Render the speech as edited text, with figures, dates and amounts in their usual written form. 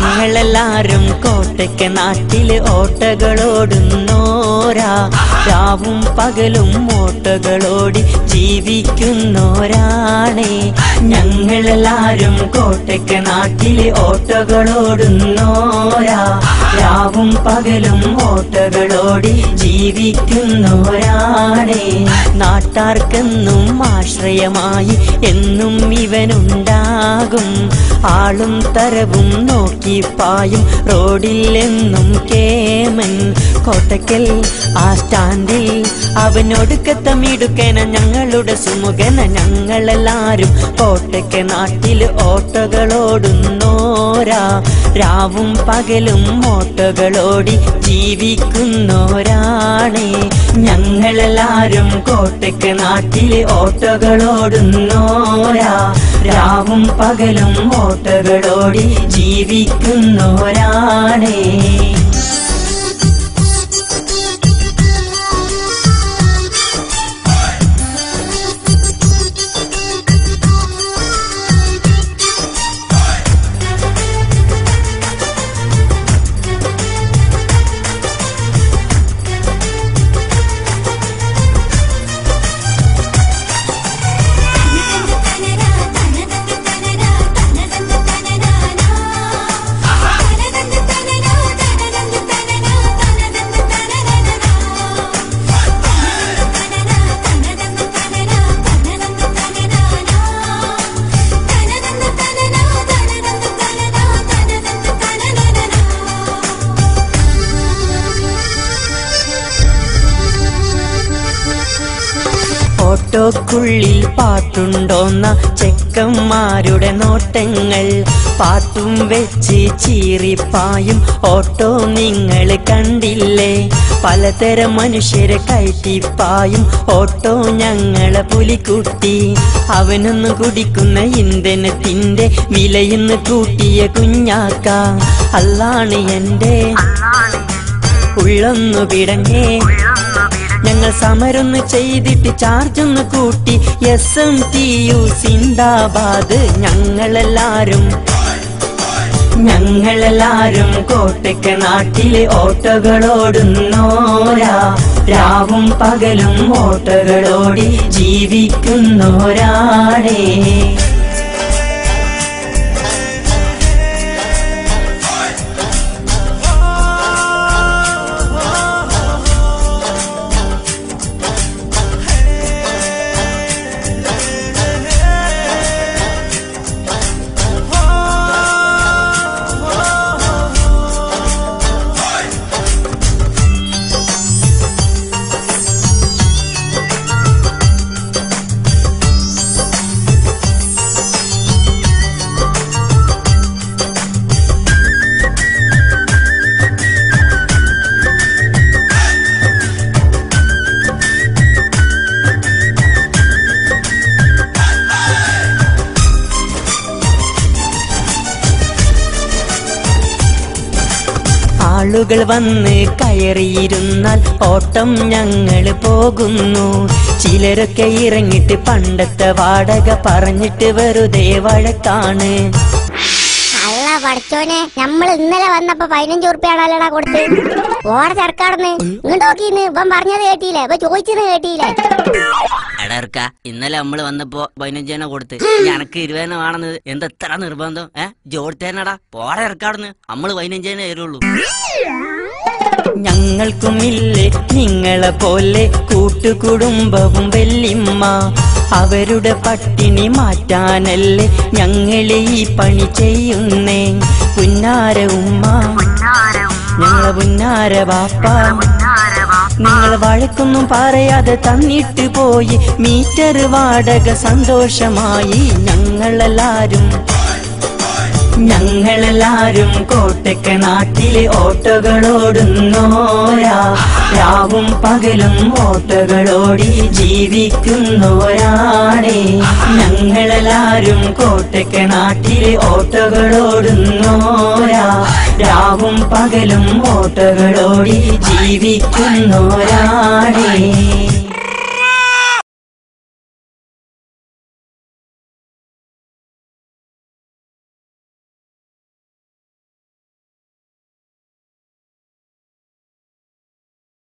ഞങ്ങളെല്ലാരും കോട്ടയ്ക്ക് നാട്ടില് ഓട്ടകളോടുന്നോരാ, രാവും പകലും ഓട്ടകളോടി ജീവിക്കുന്നോരാണേ. ഞങ്ങളെല്ലാരും കോട്ടയ്ക്ക് നാട്ടില് ഓട്ടകളോടുന്നോരാ, രാവും പകലും ഓട്ടകളോടി ജീവിക്കുന്നോരാണേ. നാട്ടാർക്കെന്നും ആശ്രയമായി എന്നും ഇവനുണ്ടാകും, ആളും തരവും നോക്കി പായും റോഡിൽ എന്നും കേമൻ. കോട്ടയ്ക്കൽ ആ സ്റ്റാൻഡിൽ അവനൊടുക്കത്ത മിടുക്കന ഞങ്ങളുടെ സുമുഖന. ഞങ്ങളെല്ലാരും കോട്ടയ്ക്ക് നാട്ടിൽ ഓട്ടകളോടുന്നോരാ, രാവും പകലും ഓട്ടകളോടി ജീവിക്കുന്നോരാണേ. ഞങ്ങളെല്ലാരും കോട്ടയ്ക്ക് നാട്ടിൽ ഓട്ടകളോടുന്നോരാ, രാവും പകലും ഓട്ടകളോടി ജീവിക്കുന്നോരാണേ. ഓട്ടോക്കുള്ളിൽ പാട്ടുണ്ടോന്ന ചെക്കന്മാരുടെ നോട്ടങ്ങൾ, പാട്ടും വെച്ച് ചീറിപ്പായും ഓട്ടോ നിങ്ങൾ കണ്ടില്ലേ. പലതരം മനുഷ്യരെ കയറ്റിപ്പായും ഓട്ടോ ഞങ്ങളെ പുലിക്കുട്ടി. അവനൊന്ന് കുടിക്കുന്ന ഇന്ധനത്തിന്റെ വിലയിന്ന് കൂട്ടിയ കുഞ്ഞാക്ക. അല്ലാണ് എന്റെ ഉള്ളൊന്നു പിടങ്ങേ, ഞങ്ങൾ സമരൊന്ന് ചെയ്തിട്ട് ചാർജൊന്ന് കൂട്ടി. SMTU സിന്ദാബാദ്. ഞങ്ങളെല്ലാരും കോട്ടയ്ക്ക് നാട്ടില് ഓട്ടകളോടുന്നോരാ, രാവും പകലും ഓട്ടകളോടി ജീവിക്കുന്നോരാണേ. ആളുകൾ വന്ന് കയറിയിരുന്നാൽ ഓട്ടം ഞങ്ങൾ പോകുന്നു. ചിലരൊക്കെ ഇറങ്ങിട്ട് പണ്ടത്തെ വാടക പറഞ്ഞിട്ട് വെറുതെ വഴക്കാണ്. അല്ല പഠിച്ചോനെ, നമ്മൾ ഇന്നലെ വന്നപ്പോ 15 ഉറുപ്പിയാണല്ലോടാ കൊടുത്ത്. ഓടെ തിരക്കാടന്ന് ഇങ്ങോട്ട് നോക്കിന്ന്. ഇവൻ പറഞ്ഞത് കേട്ടില്ലേ? ഇവ ചോദിച്ചത് കേട്ടില്ലേ? എടർക്ക, ഇന്നലെ നമ്മള് വന്നപ്പോ 15 കൊടുത്ത് എനക്ക് 20 വേണമെന്ന് എന്തെത്ര നിർബന്ധം? ജോഡിത്തേനടാ പോടെ ഇറക്കാടുന്ന്. നമ്മള് 15 തരുള്ളൂ. ഞങ്ങൾക്കുമില്ലേ നിങ്ങളെ പോലെ കൂട്ടുകുടുംബവും വല്യമ്മ. അവരുടെ പട്ടിണി മാറ്റാനല്ലേ ഞങ്ങളെ ഈ പണി ചെയ്യുന്നേ. പുന്നാര ഉമ്മ, ഞങ്ങളെ പുന്നാര ബാപ്പ, നിങ്ങൾ വഴക്കൊന്നും പറയാതെ തന്നിട്ട് പോയി മീറ്റർ വാടക സന്തോഷമായി. ഞങ്ങളെല്ലാരും കോട്ടയ്ക്ക് നാട്ടില് ഓട്ടകളോടുന്നോരാ, രാവും പകലും ഓട്ടകളോടി ജീവിക്കുന്നോരാണേ. ഞങ്ങളെല്ലാരും കോട്ടയ്ക്ക് നാട്ടില് ഓട്ടകളോടുന്നോരാ, രാവും പകലും ഓട്ടകളോടി ജീവിക്കുന്നോരാണേ.